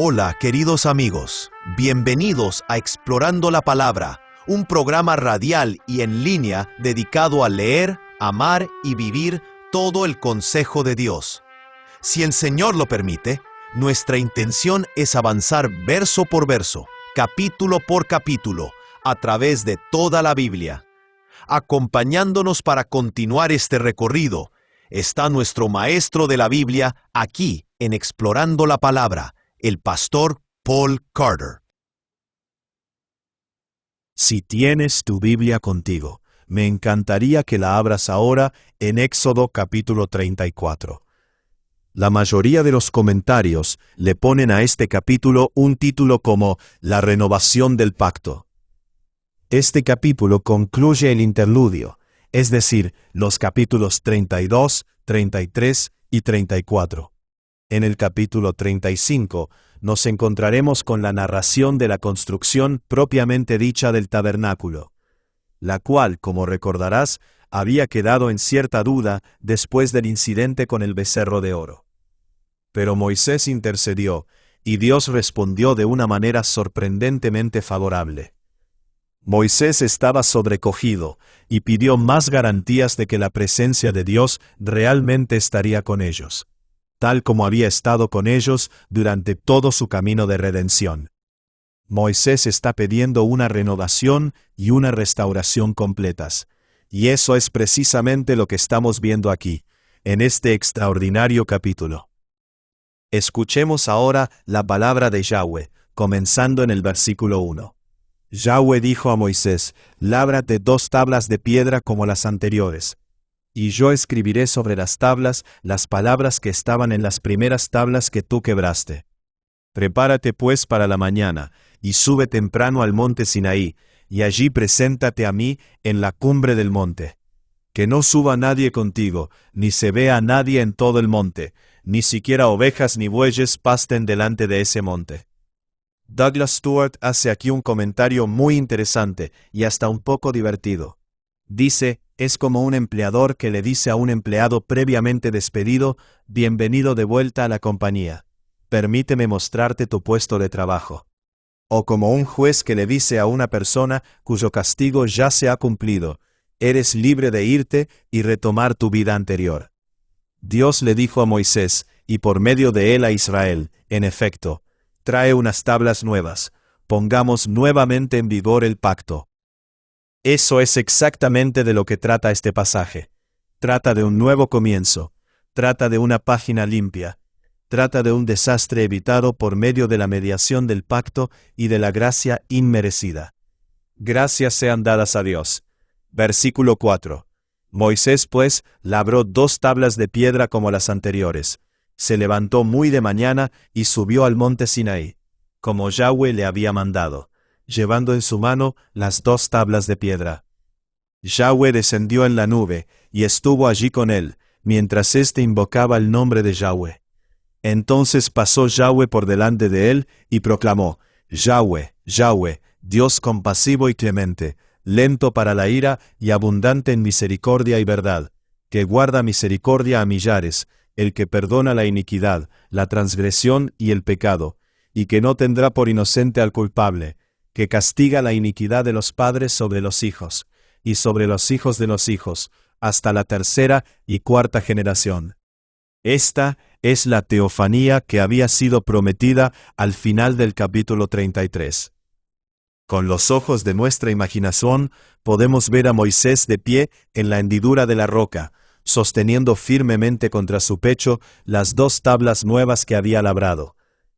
Hola, queridos amigos. Bienvenidos a Explorando la Palabra, un programa radial y en línea dedicado a leer, amar y vivir todo el consejo de Dios. Si el Señor lo permite, nuestra intención es avanzar verso por verso, capítulo por capítulo, a través de toda la Biblia. Acompañándonos para continuar este recorrido, está nuestro maestro de la Biblia aquí en Explorando la Palabra, el pastor Paul Carter. Si tienes tu Biblia contigo, me encantaría que la abras ahora en Éxodo capítulo 34. La mayoría de los comentarios le ponen a este capítulo un título como La renovación del pacto. Este capítulo concluye el interludio, es decir, los capítulos 32, 33 y 34. En el capítulo 35 nos encontraremos con la narración de la construcción propiamente dicha del tabernáculo, la cual, como recordarás, había quedado en cierta duda después del incidente con el becerro de oro. Pero Moisés intercedió, y Dios respondió de una manera sorprendentemente favorable. Moisés estaba sobrecogido y pidió más garantías de que la presencia de Dios realmente estaría con ellos, tal como había estado con ellos durante todo su camino de redención. Moisés está pidiendo una renovación y una restauración completas, y eso es precisamente lo que estamos viendo aquí, en este extraordinario capítulo. Escuchemos ahora la palabra de Yahweh, comenzando en el versículo 1. Yahweh dijo a Moisés: «Lábrate 2 tablas de piedra como las anteriores, y yo escribiré sobre las tablas las palabras que estaban en las primeras tablas que tú quebraste. Prepárate pues para la mañana, y sube temprano al monte Sinaí, y allí preséntate a mí en la cumbre del monte. Que no suba nadie contigo, ni se vea a nadie en todo el monte, ni siquiera ovejas ni bueyes pasten delante de ese monte». Douglas Stuart hace aquí un comentario muy interesante y hasta un poco divertido. Dice: es como un empleador que le dice a un empleado previamente despedido: «Bienvenido de vuelta a la compañía. Permíteme mostrarte tu puesto de trabajo». O como un juez que le dice a una persona cuyo castigo ya se ha cumplido: «Eres libre de irte y retomar tu vida anterior». Dios le dijo a Moisés, y por medio de él a Israel, en efecto: «Trae unas tablas nuevas, pongamos nuevamente en vigor el pacto». Eso es exactamente de lo que trata este pasaje. Trata de un nuevo comienzo, trata de una página limpia, trata de un desastre evitado por medio de la mediación del pacto y de la gracia inmerecida. Gracias sean dadas a Dios. Versículo 4. Moisés pues labró 2 tablas de piedra como las anteriores. Se levantó muy de mañana y subió al monte Sinaí, como Yahweh le había mandado, llevando en su mano las 2 tablas de piedra. Yahweh descendió en la nube y estuvo allí con él, mientras éste invocaba el nombre de Yahweh. Entonces pasó Yahweh por delante de él y proclamó: «Yahweh, Yahweh, Dios compasivo y clemente, lento para la ira y abundante en misericordia y verdad, que guarda misericordia a millares, el que perdona la iniquidad, la transgresión y el pecado, y que no tendrá por inocente al culpable, que castiga la iniquidad de los padres sobre los hijos, y sobre los hijos de los hijos, hasta la 3ª y 4ª generación». Esta es la teofanía que había sido prometida al final del capítulo 33. Con los ojos de nuestra imaginación podemos ver a Moisés de pie en la hendidura de la roca, sosteniendo firmemente contra su pecho las 2 tablas nuevas que había labrado,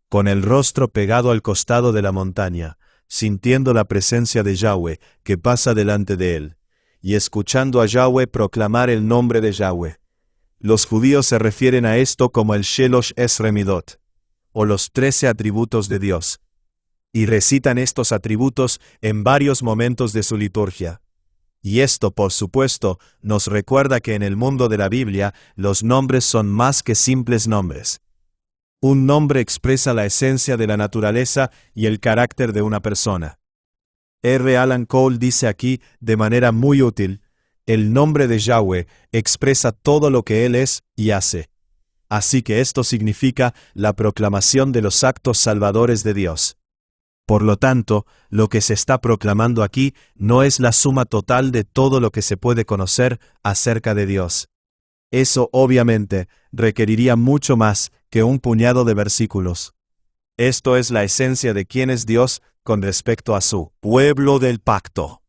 con el rostro pegado al costado de la montaña, sintiendo la presencia de Yahweh que pasa delante de él, y escuchando a Yahweh proclamar el nombre de Yahweh. Los judíos se refieren a esto como el Shelosh Esremidot, o los 13 atributos de Dios, y recitan estos atributos en varios momentos de su liturgia. Y esto, por supuesto, nos recuerda que en el mundo de la Biblia los nombres son más que simples nombres. Un nombre expresa la esencia de la naturaleza y el carácter de una persona. R. Alan Cole dice aquí, de manera muy útil: «El nombre de Yahweh expresa todo lo que Él es y hace». Así que esto significa la proclamación de los actos salvadores de Dios. Por lo tanto, lo que se está proclamando aquí no es la suma total de todo lo que se puede conocer acerca de Dios. Eso, obviamente, requeriría mucho más que un puñado de versículos. Esto es la esencia de quién es Dios con respecto a su pueblo del pacto.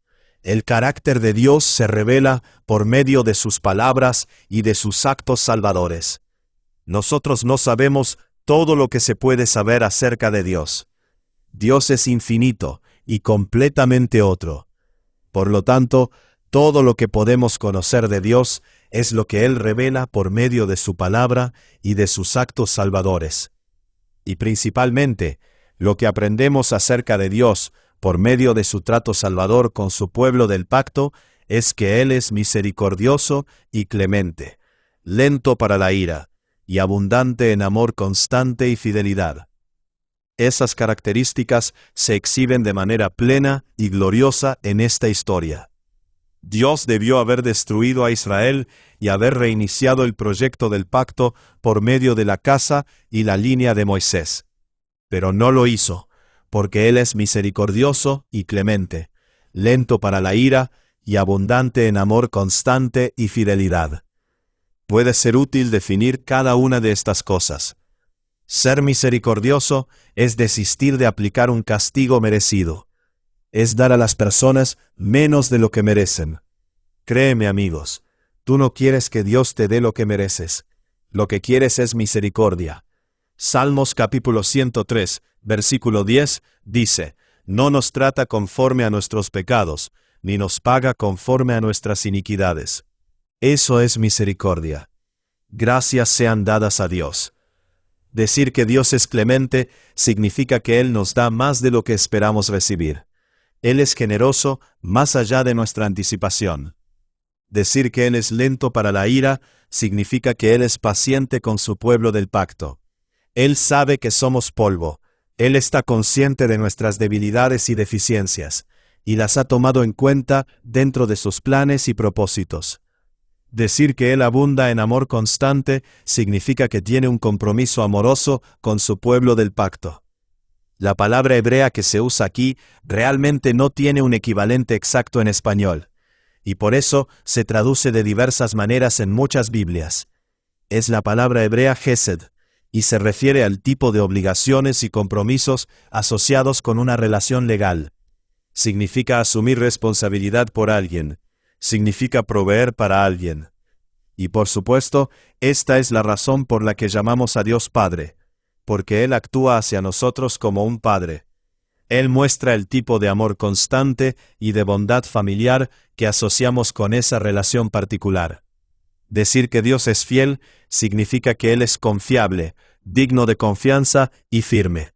El carácter de Dios se revela por medio de sus palabras y de sus actos salvadores. Nosotros no sabemos todo lo que se puede saber acerca de Dios. Dios es infinito y completamente otro. Por lo tanto, todo lo que podemos conocer de Dios es lo que Él revela por medio de su palabra y de sus actos salvadores. Y principalmente, lo que aprendemos acerca de Dios por medio de su trato salvador con su pueblo del pacto es que Él es misericordioso y clemente, lento para la ira, y abundante en amor constante y fidelidad. Esas características se exhiben de manera plena y gloriosa en esta historia. Dios debió haber destruido a Israel y haber reiniciado el proyecto del pacto por medio de la casa y la línea de Moisés. Pero no lo hizo, porque Él es misericordioso y clemente, lento para la ira y abundante en amor constante y fidelidad. Puede ser útil definir cada una de estas cosas. Ser misericordioso es desistir de aplicar un castigo merecido. Es dar a las personas menos de lo que merecen. Créeme, amigos, tú no quieres que Dios te dé lo que mereces. Lo que quieres es misericordia. Salmos capítulo 103, versículo 10, dice, «No nos trata conforme a nuestros pecados, ni nos paga conforme a nuestras iniquidades». Eso es misericordia. Gracias sean dadas a Dios. Decir que Dios es clemente significa que Él nos da más de lo que esperamos recibir. Él es generoso más allá de nuestra anticipación. Decir que Él es lento para la ira significa que Él es paciente con su pueblo del pacto. Él sabe que somos polvo. Él está consciente de nuestras debilidades y deficiencias, y las ha tomado en cuenta dentro de sus planes y propósitos. Decir que Él abunda en amor constante significa que tiene un compromiso amoroso con su pueblo del pacto. La palabra hebrea que se usa aquí realmente no tiene un equivalente exacto en español, y por eso se traduce de diversas maneras en muchas Biblias. Es la palabra hebrea Hesed, y se refiere al tipo de obligaciones y compromisos asociados con una relación legal. Significa asumir responsabilidad por alguien. Significa proveer para alguien. Y por supuesto, esta es la razón por la que llamamos a Dios Padre, porque Él actúa hacia nosotros como un Padre. Él muestra el tipo de amor constante y de bondad familiar que asociamos con esa relación particular. Decir que Dios es fiel significa que Él es confiable, digno de confianza y firme.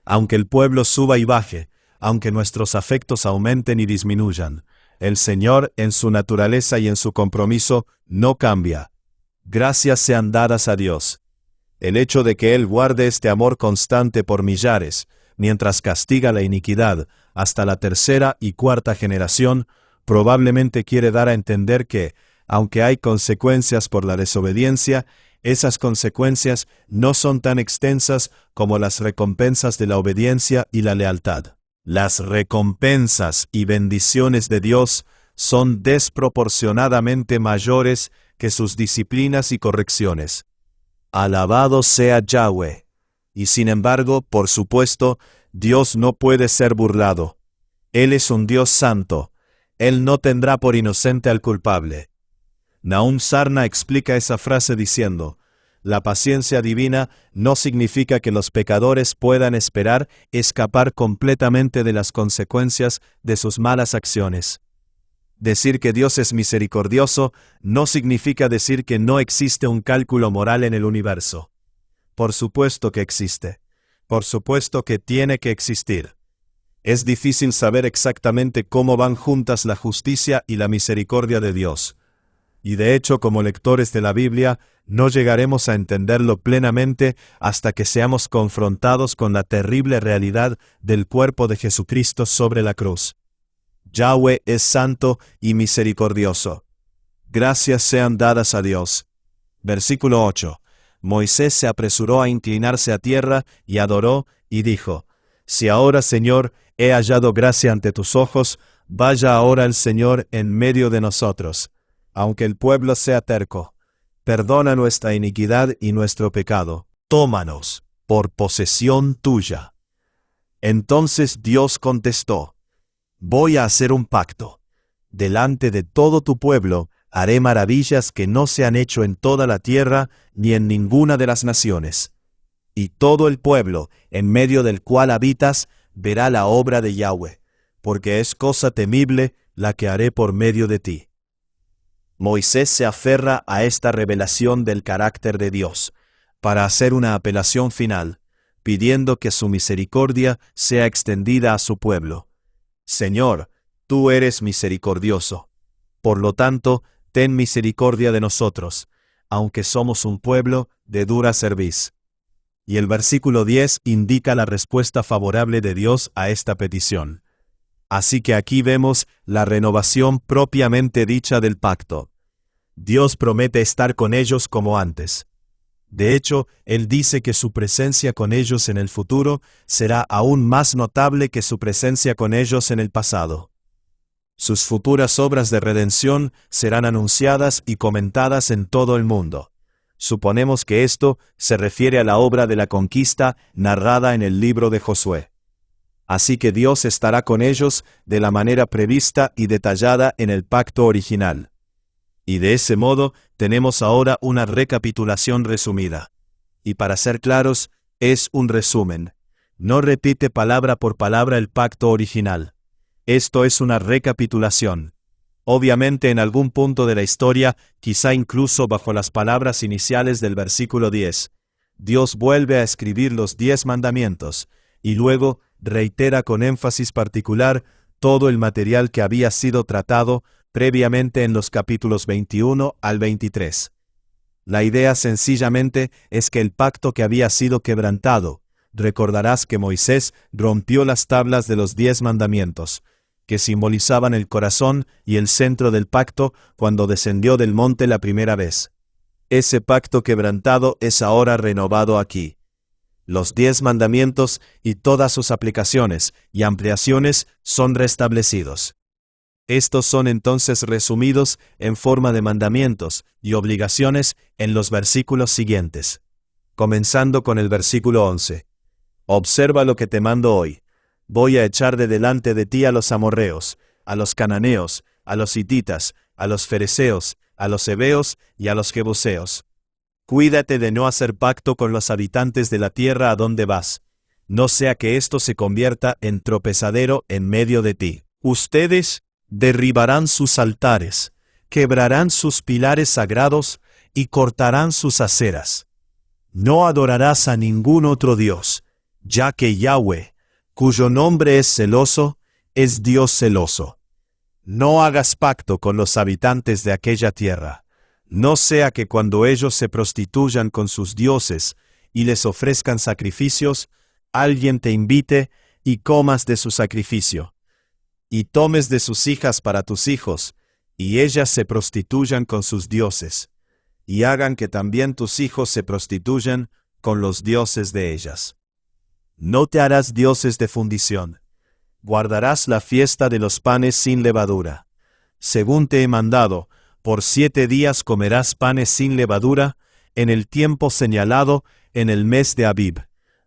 Aunque el pueblo suba y baje, aunque nuestros afectos aumenten y disminuyan, el Señor, en su naturaleza y en su compromiso, no cambia. Gracias sean dadas a Dios. El hecho de que Él guarde este amor constante por millares, mientras castiga la iniquidad hasta la tercera y cuarta generación, probablemente quiere dar a entender que, aunque hay consecuencias por la desobediencia, esas consecuencias no son tan extensas como las recompensas de la obediencia y la lealtad. Las recompensas y bendiciones de Dios son desproporcionadamente mayores que sus disciplinas y correcciones. Alabado sea Yahweh. Y sin embargo, por supuesto, Dios no puede ser burlado. Él es un Dios santo. Él no tendrá por inocente al culpable. Nahum Sarna explica esa frase diciendo, la paciencia divina no significa que los pecadores puedan esperar escapar completamente de las consecuencias de sus malas acciones. Decir que Dios es misericordioso no significa decir que no existe un cálculo moral en el universo. Por supuesto que existe. Por supuesto que tiene que existir. Es difícil saber exactamente cómo van juntas la justicia y la misericordia de Dios. Y de hecho, como lectores de la Biblia, no llegaremos a entenderlo plenamente hasta que seamos confrontados con la terrible realidad del cuerpo de Jesucristo sobre la cruz. Yahweh es santo y misericordioso. Gracias sean dadas a Dios. Versículo 8. Moisés se apresuró a inclinarse a tierra y adoró, y dijo: Si ahora, Señor, he hallado gracia ante tus ojos, vaya ahora el Señor en medio de nosotros, aunque el pueblo sea terco. Perdona nuestra iniquidad y nuestro pecado. Tómanos por posesión tuya. Entonces Dios contestó: Voy a hacer un pacto. Delante de todo tu pueblo haré maravillas que no se han hecho en toda la tierra ni en ninguna de las naciones. Y todo el pueblo, en medio del cual habitas, verá la obra de Yahweh, porque es cosa temible la que haré por medio de ti. Moisés se aferra a esta revelación del carácter de Dios, para hacer una apelación final, pidiendo que su misericordia sea extendida a su pueblo. Señor, tú eres misericordioso. Por lo tanto, ten misericordia de nosotros, aunque somos un pueblo de dura cerviz. Y el versículo 10 indica la respuesta favorable de Dios a esta petición. Así que aquí vemos la renovación propiamente dicha del pacto. Dios promete estar con ellos como antes. De hecho, Él dice que su presencia con ellos en el futuro será aún más notable que su presencia con ellos en el pasado. Sus futuras obras de redención serán anunciadas y comentadas en todo el mundo. Suponemos que esto se refiere a la obra de la conquista narrada en el libro de Josué. Así que Dios estará con ellos de la manera prevista y detallada en el pacto original. Y de ese modo tenemos ahora una recapitulación resumida. Y para ser claros, es un resumen. No repite palabra por palabra el pacto original. Esto es una recapitulación. Obviamente en algún punto de la historia, quizá incluso bajo las palabras iniciales del versículo 10, Dios vuelve a escribir los 10 mandamientos, y luego reitera con énfasis particular todo el material que había sido tratado previamente en los capítulos 21 al 23. La idea sencillamente es que el pacto que había sido quebrantado, recordarás que Moisés rompió las tablas de los 10 mandamientos, que simbolizaban el corazón y el centro del pacto cuando descendió del monte la primera vez. Ese pacto quebrantado es ahora renovado aquí. Los 10 mandamientos y todas sus aplicaciones y ampliaciones son restablecidos. Estos son entonces resumidos en forma de mandamientos y obligaciones en los versículos siguientes. Comenzando con el versículo 11. Observa lo que te mando hoy. Voy a echar de delante de ti a los amorreos, a los cananeos, a los hititas, a los fereceos, a los heveos y a los jebuseos. Cuídate de no hacer pacto con los habitantes de la tierra a donde vas, no sea que esto se convierta en tropezadero en medio de ti. Ustedes derribarán sus altares, quebrarán sus pilares sagrados y cortarán sus aceras. No adorarás a ningún otro Dios, ya que Yahweh, cuyo nombre es celoso, es Dios celoso. No hagas pacto con los habitantes de aquella tierra, no sea que cuando ellos se prostituyan con sus dioses y les ofrezcan sacrificios, alguien te invite y comas de su sacrificio. Y tomes de sus hijas para tus hijos, y ellas se prostituyan con sus dioses, y hagan que también tus hijos se prostituyan con los dioses de ellas. No te harás dioses de fundición. Guardarás la fiesta de los panes sin levadura. Según te he mandado, por 7 días comerás panes sin levadura, en el tiempo señalado en el mes de Abib,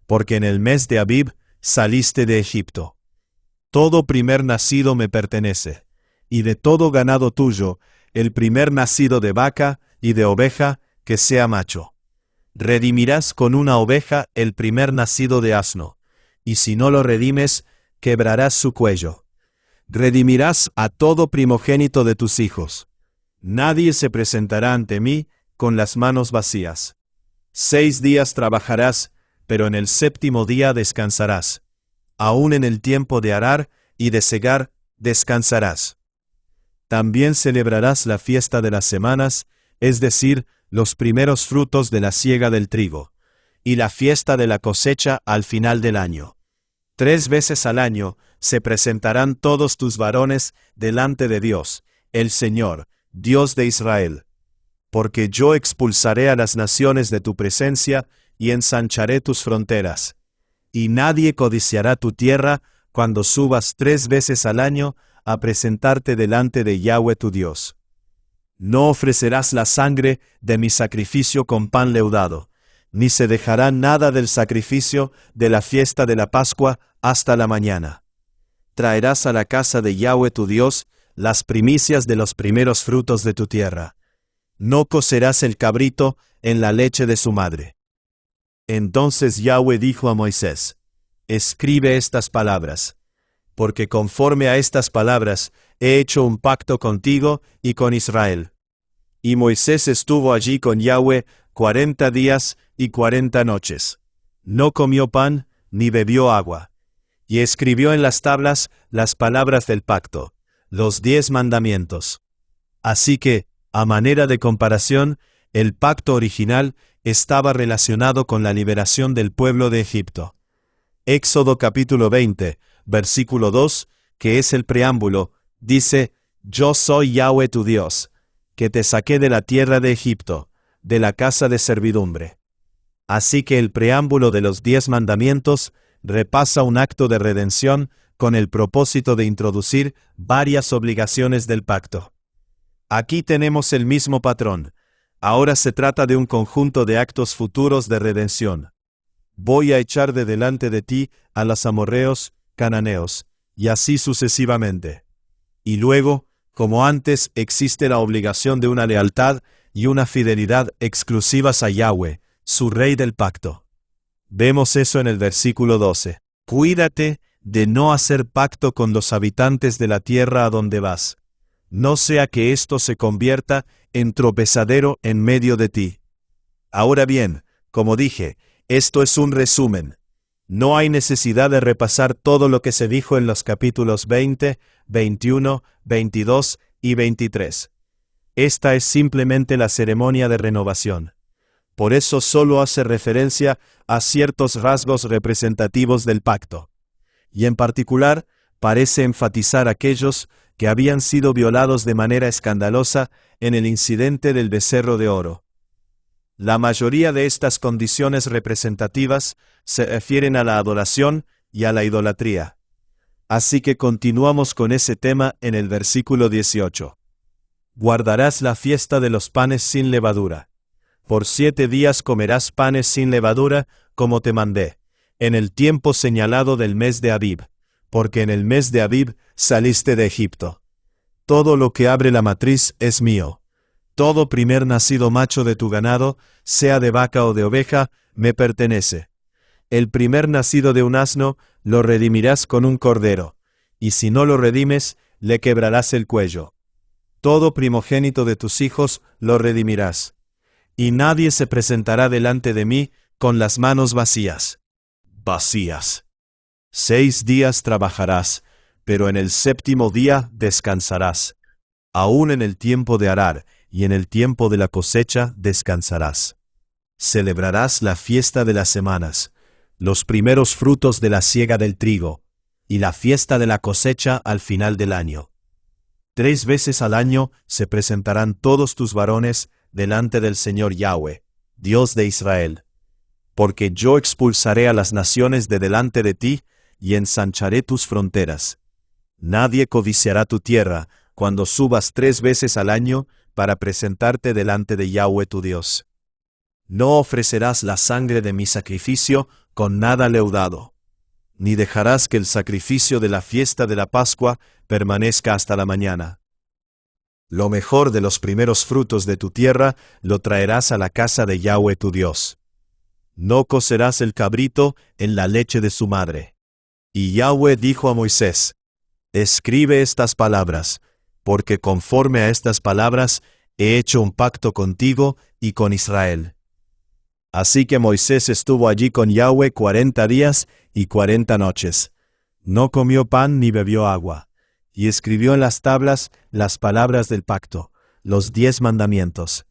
porque en el mes de Abib saliste de Egipto. Todo primer nacido me pertenece, y de todo ganado tuyo, el primer nacido de vaca y de oveja, que sea macho. Redimirás con una oveja el primer nacido de asno, y si no lo redimes, quebrarás su cuello. Redimirás a todo primogénito de tus hijos. Nadie se presentará ante mí con las manos vacías. 6 días trabajarás, pero en el 7º día descansarás. Aún en el tiempo de arar y de segar, descansarás. También celebrarás la fiesta de las semanas, es decir, los primeros frutos de la siega del trigo, y la fiesta de la cosecha al final del año. 3 veces al año se presentarán todos tus varones delante de Dios, el Señor, Dios de Israel. porque yo expulsaré a las naciones de tu presencia y ensancharé tus fronteras. Y nadie codiciará tu tierra cuando subas 3 veces al año a presentarte delante de Yahweh tu Dios. No ofrecerás la sangre de mi sacrificio con pan leudado, ni se dejará nada del sacrificio de la fiesta de la Pascua hasta la mañana. Traerás a la casa de Yahweh tu Dios las primicias de los primeros frutos de tu tierra. No cocerás el cabrito en la leche de su madre. Entonces Yahweh dijo a Moisés: escribe estas palabras, porque conforme a estas palabras he hecho un pacto contigo y con Israel. Y Moisés estuvo allí con Yahweh 40 días y 40 noches. No comió pan ni bebió agua. Y escribió en las tablas las palabras del pacto, los 10 mandamientos. Así que, a manera de comparación, el pacto original estaba relacionado con la liberación del pueblo de Egipto. Éxodo capítulo 20, versículo 2, que es el preámbulo, dice: Yo soy Yahweh tu Dios, que te saqué de la tierra de Egipto, de la casa de servidumbre. Así que el preámbulo de los 10 mandamientos repasa un acto de redención con el propósito de introducir varias obligaciones del pacto. Aquí tenemos el mismo patrón. Ahora se trata de un conjunto de actos futuros de redención. Voy a echar de delante de ti a los amorreos, cananeos, y así sucesivamente. Y luego, como antes, existe la obligación de una lealtad y una fidelidad exclusivas a Yahweh, su Rey del pacto. Vemos eso en el versículo 12. Cuídate de no hacer pacto con los habitantes de la tierra a donde vas, no sea que esto se convierta en tropezadero en medio de ti. Ahora bien, como dije, esto es un resumen. No hay necesidad de repasar todo lo que se dijo en los capítulos 20, 21, 22 y 23. Esta es simplemente la ceremonia de renovación. Por eso solo hace referencia a ciertos rasgos representativos del pacto. Y en particular, parece enfatizar aquellos que habían sido violados de manera escandalosa en el incidente del becerro de oro. La mayoría de estas condiciones representativas se refieren a la adoración y a la idolatría. Así que continuamos con ese tema en el versículo 18. Guardarás la fiesta de los panes sin levadura. Por 7 días comerás panes sin levadura, como te mandé, en el tiempo señalado del mes de Abib, porque en el mes de Abib saliste de Egipto. Todo lo que abre la matriz es mío. Todo primer nacido macho de tu ganado, sea de vaca o de oveja, me pertenece. El primer nacido de un asno lo redimirás con un cordero, y si no lo redimes, le quebrarás el cuello. Todo primogénito de tus hijos lo redimirás. Y nadie se presentará delante de mí con las manos vacías. 6 días trabajarás, pero en el 7º día descansarás. Aún en el tiempo de arar y en el tiempo de la cosecha descansarás. Celebrarás la fiesta de las semanas, los primeros frutos de la siega del trigo, y la fiesta de la cosecha al final del año. 3 veces al año se presentarán todos tus varones delante del Señor Yahweh, Dios de Israel. Porque yo expulsaré a las naciones de delante de ti, y ensancharé tus fronteras. Nadie codiciará tu tierra cuando subas 3 veces al año para presentarte delante de Yahweh tu Dios. No ofrecerás la sangre de mi sacrificio con nada leudado, ni dejarás que el sacrificio de la fiesta de la Pascua permanezca hasta la mañana. Lo mejor de los primeros frutos de tu tierra lo traerás a la casa de Yahweh tu Dios. No cocerás el cabrito en la leche de su madre. Y Yahweh dijo a Moisés: escribe estas palabras, porque conforme a estas palabras he hecho un pacto contigo y con Israel. Así que Moisés estuvo allí con Yahweh 40 días y 40 noches. No comió pan ni bebió agua, y escribió en las tablas las palabras del pacto, los 10 mandamientos.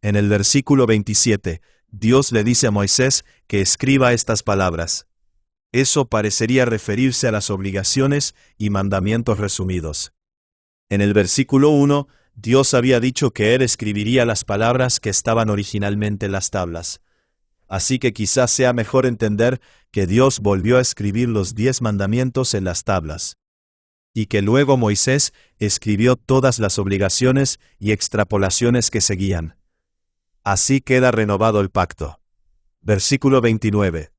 En el versículo 27, Dios le dice a Moisés que escriba estas palabras. Eso parecería referirse a las obligaciones y mandamientos resumidos. En el versículo 1, Dios había dicho que Él escribiría las palabras que estaban originalmente en las tablas. Así que quizás sea mejor entender que Dios volvió a escribir los 10 mandamientos en las tablas, y que luego Moisés escribió todas las obligaciones y extrapolaciones que seguían. Así queda renovado el pacto. Versículo 29.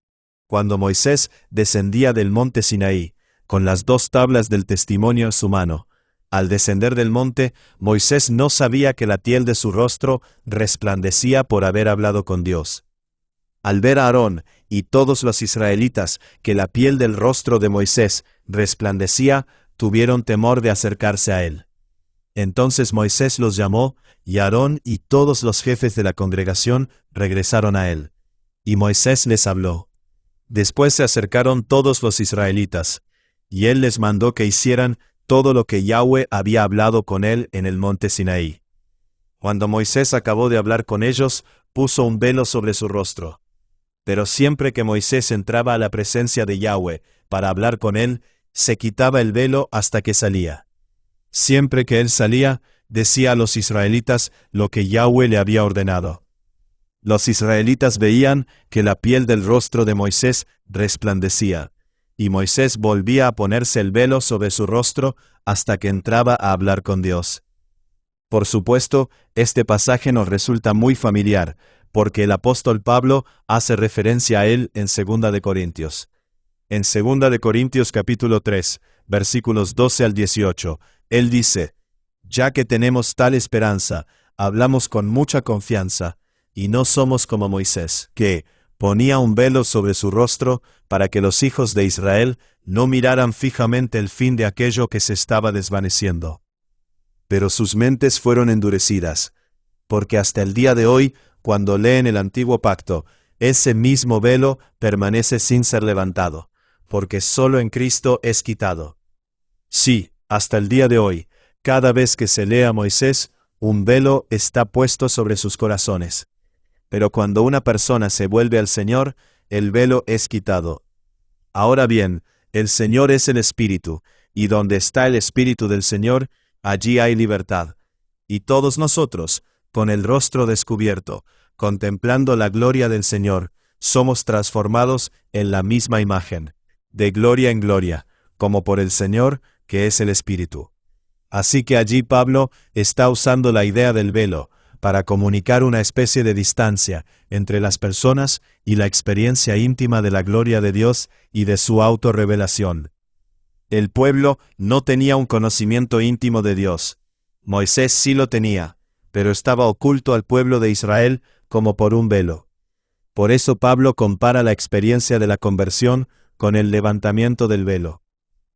Cuando Moisés descendía del monte Sinaí, con las 2 tablas del testimonio en su mano, al descender del monte, Moisés no sabía que la piel de su rostro resplandecía por haber hablado con Dios. Al ver a Aarón y todos los israelitas que la piel del rostro de Moisés resplandecía, tuvieron temor de acercarse a él. Entonces Moisés los llamó, y Aarón y todos los jefes de la congregación regresaron a él. Y Moisés les habló. Después se acercaron todos los israelitas, y él les mandó que hicieran todo lo que Yahweh había hablado con él en el monte Sinaí. Cuando Moisés acabó de hablar con ellos, puso un velo sobre su rostro. Pero siempre que Moisés entraba a la presencia de Yahweh para hablar con él, se quitaba el velo hasta que salía. Siempre que él salía, decía a los israelitas lo que Yahweh le había ordenado. Los israelitas veían que la piel del rostro de Moisés resplandecía, y Moisés volvía a ponerse el velo sobre su rostro hasta que entraba a hablar con Dios. Por supuesto, este pasaje nos resulta muy familiar, porque el apóstol Pablo hace referencia a él en 2 de Corintios. En 2 de Corintios capítulo 3, versículos 12 al 18, él dice: «Ya que tenemos tal esperanza, hablamos con mucha confianza, y no somos como Moisés, que ponía un velo sobre su rostro para que los hijos de Israel no miraran fijamente el fin de aquello que se estaba desvaneciendo. Pero sus mentes fueron endurecidas, porque hasta el día de hoy, cuando leen el antiguo pacto, ese mismo velo permanece sin ser levantado, porque solo en Cristo es quitado. Sí, hasta el día de hoy, cada vez que se lee a Moisés, un velo está puesto sobre sus corazones. Pero cuando una persona se vuelve al Señor, el velo es quitado. Ahora bien, el Señor es el Espíritu, y donde está el Espíritu del Señor, allí hay libertad. Y todos nosotros, con el rostro descubierto, contemplando la gloria del Señor, somos transformados en la misma imagen, de gloria en gloria, como por el Señor, que es el Espíritu. Así que allí Pablo está usando la idea del velo, para comunicar una especie de distancia entre las personas y la experiencia íntima de la gloria de Dios y de su autorrevelación. El pueblo no tenía un conocimiento íntimo de Dios. Moisés sí lo tenía, pero estaba oculto al pueblo de Israel como por un velo. Por eso Pablo compara la experiencia de la conversión con el levantamiento del velo.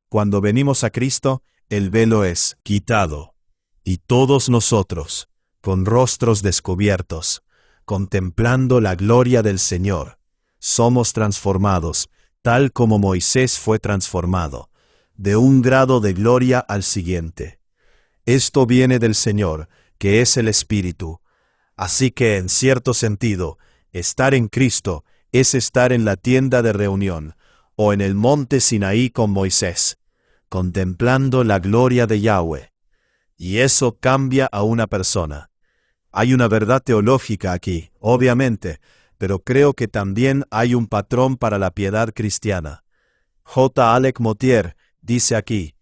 Cuando venimos a Cristo, el velo es quitado, y todos nosotros, con rostros descubiertos, contemplando la gloria del Señor, somos transformados, tal como Moisés fue transformado, de un grado de gloria al siguiente. Esto viene del Señor, que es el Espíritu. Así que, en cierto sentido, estar en Cristo es estar en la tienda de reunión, o en el monte Sinaí con Moisés, contemplando la gloria de Yahweh. Y eso cambia a una persona. Hay una verdad teológica aquí, obviamente, pero creo que también hay un patrón para la piedad cristiana. J. Alec Motyer dice aquí: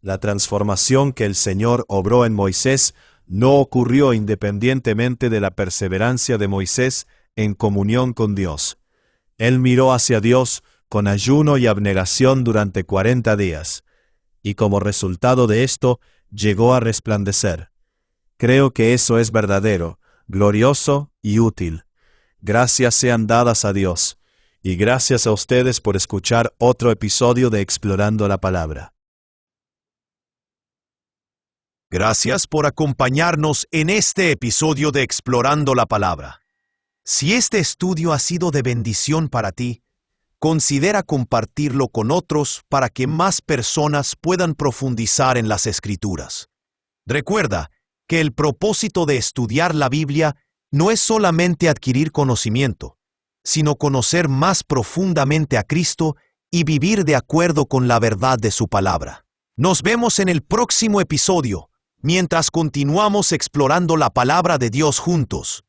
la transformación que el Señor obró en Moisés no ocurrió independientemente de la perseverancia de Moisés en comunión con Dios. Él miró hacia Dios con ayuno y abnegación durante 40 días, y como resultado de esto, llegó a resplandecer. Creo que eso es verdadero, glorioso y útil. Gracias sean dadas a Dios, y gracias a ustedes por escuchar otro episodio de Explorando la Palabra. Gracias por acompañarnos en este episodio de Explorando la Palabra. Si este estudio ha sido de bendición para ti, considera compartirlo con otros para que más personas puedan profundizar en las Escrituras. Recuerda que el propósito de estudiar la Biblia no es solamente adquirir conocimiento, sino conocer más profundamente a Cristo y vivir de acuerdo con la verdad de su palabra. Nos vemos en el próximo episodio. mientras continuamos explorando la palabra de Dios juntos.